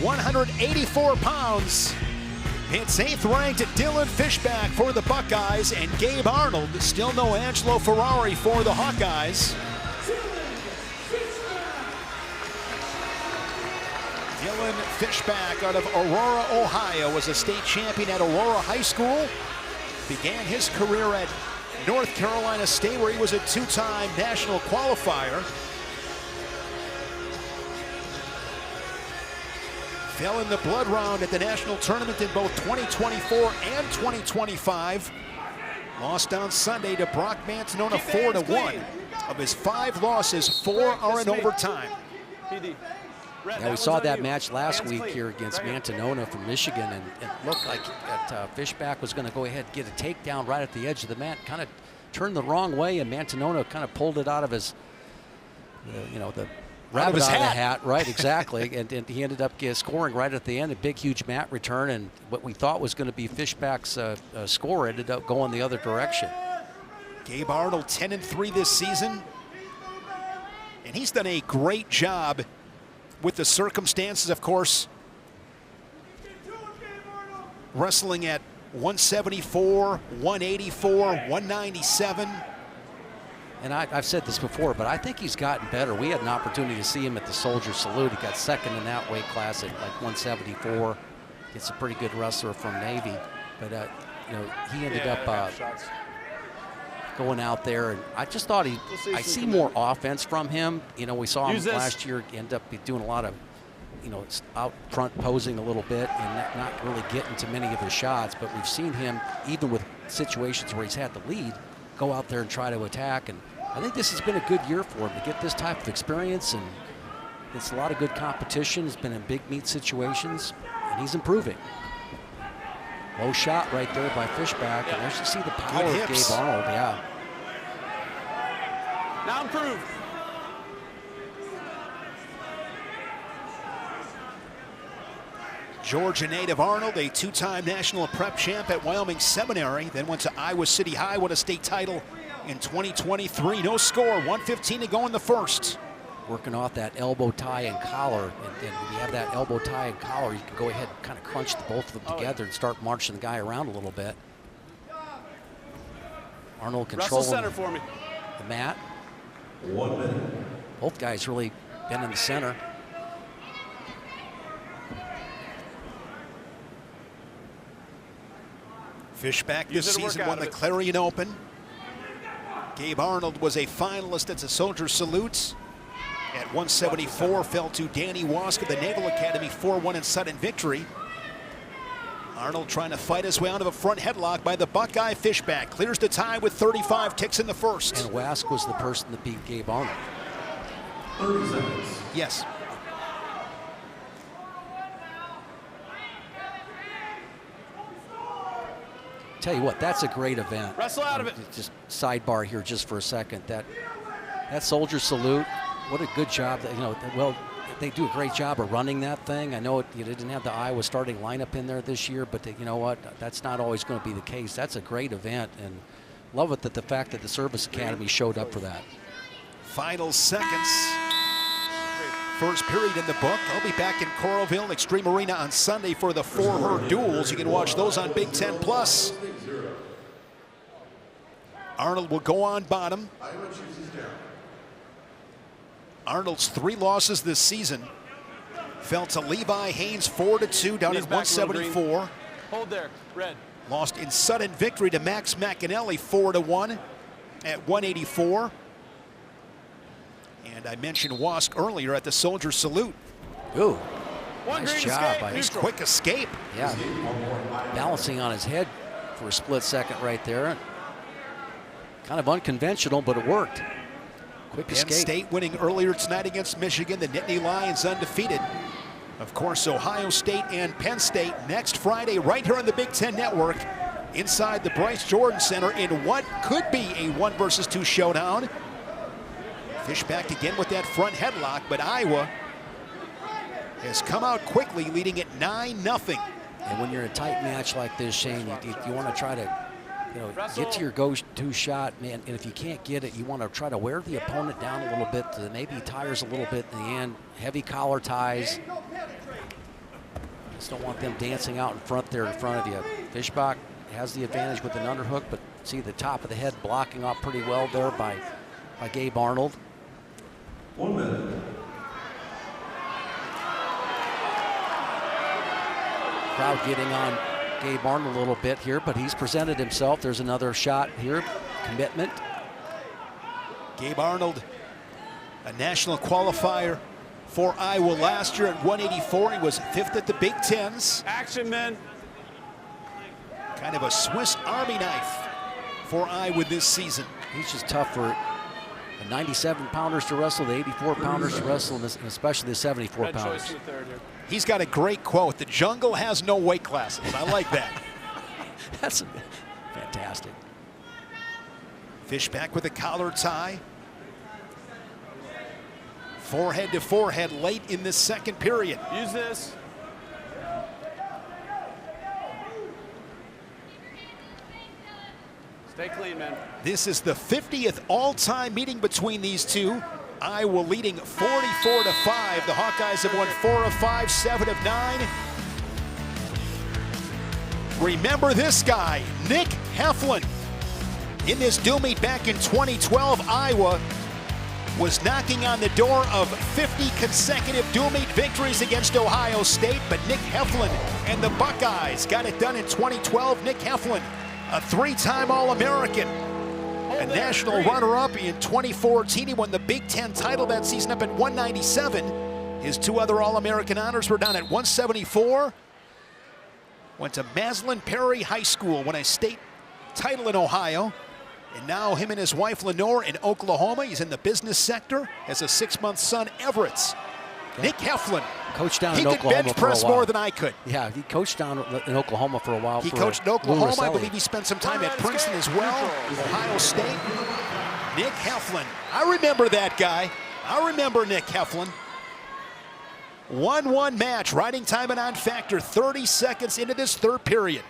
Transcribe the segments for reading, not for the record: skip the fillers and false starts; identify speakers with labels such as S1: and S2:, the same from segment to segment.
S1: 184 pounds. It's 8th-ranked Dylan Fishback for the Buckeyes, and Gabe Arnold. Still no Angelo Ferrari for the Hawkeyes. Dylan Fishback out of Aurora, Ohio, was a state champion at Aurora High School. Began his career at North Carolina State, where he was a two-time national qualifier. Fell in the blood round at the national tournament in both 2024 and 2025. Lost on Sunday to Brock Mantanona 4-1. Of his 5 losses, 4 are in overtime.
S2: Yeah, we saw that match last week here against Mantanona from Michigan, and it looked like Fishback was going to go ahead and get a takedown right at the edge of the mat. Kind of turned the wrong way, and Mantanona kind of pulled it out of his, the rabbit out of the hat. Right, exactly. and he ended up scoring right at the end, a big, huge mat return, and what we thought was going to be Fishback's score ended up going the other direction.
S1: Gabe Arnold 10-3 this season, and he's done a great job with the circumstances, of course. Wrestling at 174, 184, 197.
S2: And I've said this before, but I think he's gotten better. We had an opportunity to see him at the Soldier Salute. He got second in that weight class at like 174. It's a pretty good wrestler from Navy, but he ended up going out there, and I just thought I see more offense from him. We saw him last year end up doing a lot of, out front posing a little bit and not really getting to many of his shots, but we've seen him, even with situations where he's had the lead, go out there and try to attack, and I think this has been a good year for him to get this type of experience, and it's a lot of good competition. He's been in big meet situations, and he's improving. Low shot right there by Fishback, and there's you see the power of Gabe Arnold, yeah.
S3: Now improved.
S1: Georgia native Arnold, a 2-time national prep champ at Wyoming Seminary, then went to Iowa City High, won a state title in 2023. No score, 1:15 to go in the first.
S2: Working off that elbow tie and collar, and when you have that elbow tie and collar, you can go ahead and kind of crunch the both of them together and start marching the guy around a little bit. Arnold controlling
S3: center for me.
S2: The mat.
S4: 1 minute.
S2: Both guys really been in the center.
S1: Fishback this season won the Clarion Open. Gabe Arnold was a finalist at the Soldier Salute. At 174, fell to Danny Wask of the Naval Academy, 4-1 in sudden victory. Arnold trying to fight his way out of a front headlock by the Buckeye. Fishback clears the tie with 35 ticks in the first.
S2: And Wask was the person that beat Gabe Arnold.
S4: 30 seconds.
S1: Yes.
S2: Tell you what, that's a great event.
S3: Wrestle out of it.
S2: Just sidebar here just for a second. That Soldier Salute, what a good job. Well, they do a great job of running that thing. I know you didn't have the Iowa starting lineup in there this year, but you know what? That's not always going to be the case. That's a great event, and love it that the fact that the Service Academy showed up for that.
S1: Final seconds. First period in the book. I'll be back in Coralville Extreme Arena on Sunday for the 4 Her duels. You can watch those on Big Ten Plus. Arnold will go on bottom. Arnold's 3 losses this season. Fell to Levi Haynes 4-2 down at 174.
S3: Hold there, red.
S1: Lost in sudden victory to Max McAnally 4-1 at 184. And I mentioned Wask earlier at the Soldier Salute.
S2: Ooh, nice job.
S1: Nice quick escape.
S2: Yeah, balancing on his head for a split second right there. Kind of unconventional, but it worked. Quick escape.
S1: Penn State winning earlier tonight against Michigan. The Nittany Lions undefeated. Of course, Ohio State and Penn State next Friday right here on the Big Ten Network inside the Bryce Jordan Center in what could be a 1-versus-2 showdown. Fishback again with that front headlock, but Iowa has come out quickly, leading at 9-0.
S2: And when you're in a tight match like this, Shane, you want to try to get to your go-to shot, man, and if you can't get it, you want to try to wear the opponent down a little bit, maybe tires a little bit in the end, heavy collar ties. Just don't want them dancing out in front there in front of you. Fishback has the advantage with an underhook, but see the top of the head blocking off pretty well there by Gabe Arnold.
S4: 1 minute.
S2: Crowd getting on Gabe Arnold a little bit here, but he's presented himself. There's another shot here, commitment.
S1: Gabe Arnold, a national qualifier for Iowa last year at 184. He was 5th at the Big Tens.
S3: Action, men.
S1: Kind of a Swiss Army knife for Iowa this season.
S2: He's just tough for the 97-pounders to wrestle, the 84-pounders to wrestle, and especially the 74-pounders.
S1: He's got a great quote, "The jungle has no weight classes." I like that.
S2: That's fantastic.
S1: Fishback with a collar tie. Forehead to forehead late in the second period.
S3: Use this. Stay clean, man.
S1: This is the 50th all-time meeting between these two. Iowa leading 44-5. The Hawkeyes have won 4 of 5, 7 of 9. Remember this guy, Nick Heflin. In this dual meet back in 2012, Iowa was knocking on the door of 50 consecutive dual meet victories against Ohio State, but Nick Heflin and the Buckeyes got it done in 2012. Nick Heflin, a 3-time All-American, a national runner-up in 2014. He won the Big Ten title that season up at 197. His 2 other All-American honors were down at 174. Went to Maslin Perry High School, won a state title in Ohio. And now him and his wife Lenore in Oklahoma. He's in the business sector, has a 6-month son, Everett. Nick Heflin.
S2: Coached down
S1: in
S2: Oklahoma for a while.
S1: He could bench press more than I could.
S2: Yeah, he coached down in Oklahoma for a while.
S1: He coached in Oklahoma. I believe he spent some time at Princeton as well. Ohio State. Nick Heflin. I remember that guy. I remember Nick Heflin. 1-1 match. Riding time and on factor. 30 seconds into this third period.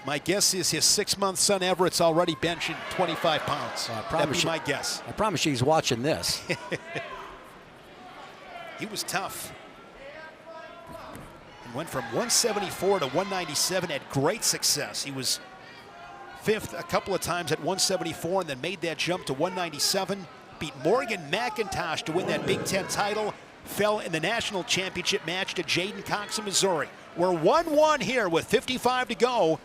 S1: My guess is his 6-month son Everett's already benching 25 pounds. That'd be my guess.
S2: I promise you he's watching this.
S1: He was tough. And went from 174 to 197 at great success. He was 5th a couple of times at 174 and then made that jump to 197. Beat Morgan McIntosh to win that Big Ten title. Fell in the national championship match to Jaden Cox of Missouri. We're 1-1 here with 55 to go.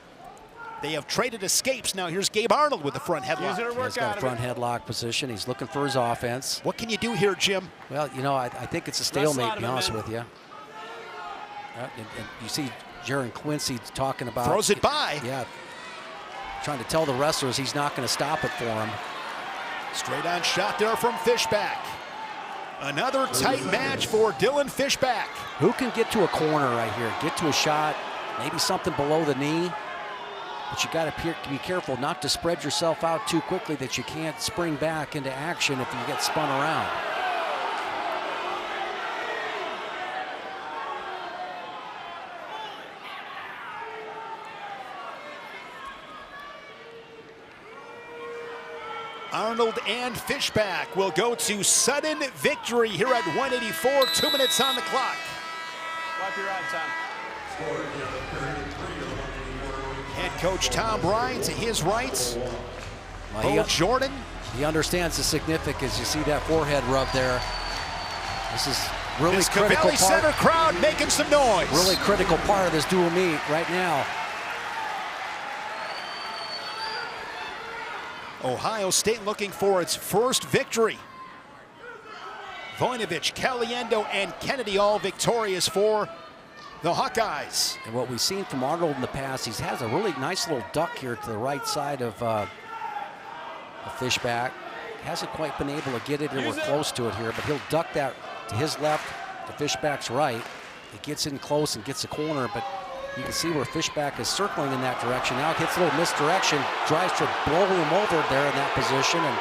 S1: They have traded escapes. Now here's Gabe Arnold with the front headlock.
S2: He's got a front headlock position. He's looking for his offense.
S1: What can you do here, Jim?
S2: Well, you know, I think it's a stalemate, to be honest with you. And you see Jaron Quincy talking about...
S1: Throws it by.
S2: Yeah. Trying to tell the wrestlers he's not going to stop it for him.
S1: Straight on shot there from Fishback. Another tight match for Dylan Fishback.
S2: Who can get to a corner right here? Get to a shot, maybe something below the knee. But you got to be careful not to spread yourself out too quickly that you can't spring back into action if you get spun around.
S1: Arnold and Fishback will go to sudden victory here at 184. 2 minutes on the clock.
S3: Wipe your eye time.
S1: Head coach Tom Bryan to his right.
S2: Well,
S1: Jordan.
S2: He understands the significance. You see that forehead rub there. This is really
S1: this
S2: critical
S1: Cavalli
S2: part.
S1: Center crowd making some noise.
S2: Really critical part of this dual meet right now.
S1: Ohio State looking for its first victory. Voinovich, Caliendo, and Kennedy all victorious for the Hawkeyes.
S2: And what we've seen from Arnold in the past, he has a really nice little duck here to the right side of Fishback. Hasn't quite been able to get it anywhere close to it here, but he'll duck that to his left, to Fishback's right. He gets in close and gets a corner, but you can see where Fishback is circling in that direction. Now it hits a little misdirection, tries to blow him over there in that position, and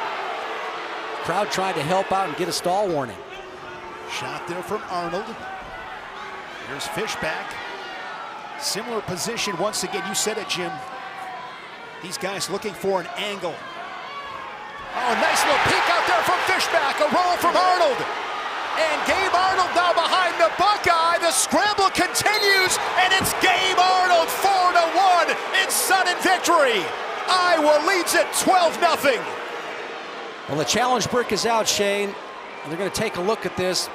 S2: crowd trying to help out and get a stall warning.
S1: Shot there from Arnold. Here's Fishback. Similar position once again. You said it, Jim. These guys looking for an angle. Oh, nice little peek out there from Fishback. A roll from Arnold. And Gabe Arnold victory. Iowa leads it 12-0.
S2: Well, the challenge brick is out, Shane. And they're going to take a look at this.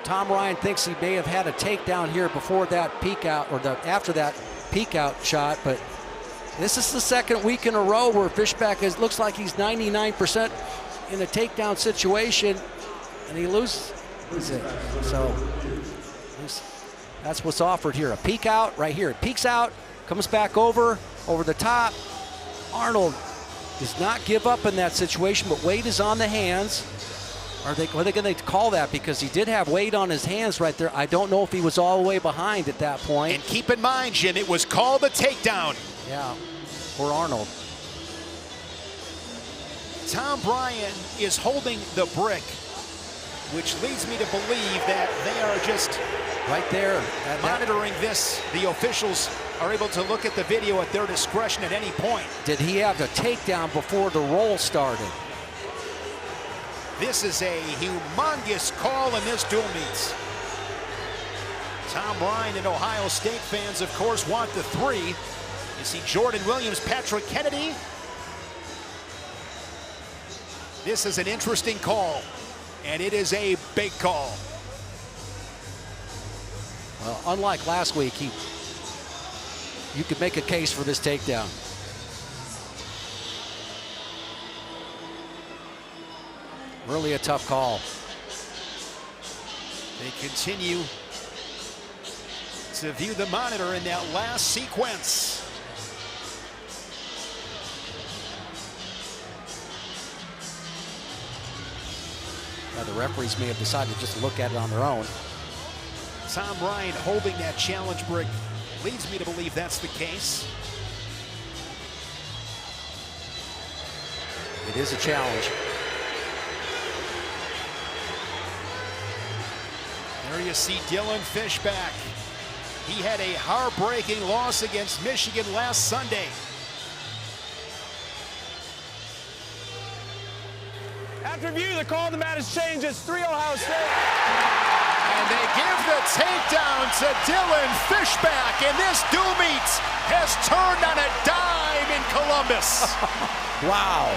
S2: Tom Ryan thinks he may have had a takedown here before that peek out, or after that peek out shot, but this is the second week in a row where Fishback looks like he's 99% in a takedown situation, and he loses it. So that's what's offered here. A peek out right here. It peeks out, comes back over the top. Arnold does not give up in that situation, but weight is on the hands. What are they going to call that? Because he did have weight on his hands right there. I don't know if he was all the way behind at that point.
S1: And keep in mind, Jim, it was called a takedown.
S2: Yeah, for Arnold.
S1: Tom Bryan is holding the brick, which leads me to believe that they are just
S2: right there
S1: monitoring this. The officials are able to look at the video at their discretion at any point.
S2: Did he have the takedown before the roll started?
S1: This is a humongous call in this dual meets. Tom Ryan and Ohio State fans, of course, want the three. You see Jordan Williams, Patrick Kennedy. This is an interesting call, and it is a big call.
S2: Well, unlike last week, you could make a case for this takedown. Really a tough call.
S1: They continue to view the monitor in that last sequence.
S2: Now the referees may have decided just to look at it on their own.
S1: Tom Ryan holding that challenge brick leads me to believe that's the case.
S2: It is a challenge.
S1: There you see Dylan Fishback. He had a heartbreaking loss against Michigan last Sunday.
S3: After review, the call on the mat has changed. It's 3 Ohio State.
S1: And they give the takedown to Dylan Fishback, and this dual meet has turned on a dime in Columbus.
S2: Wow.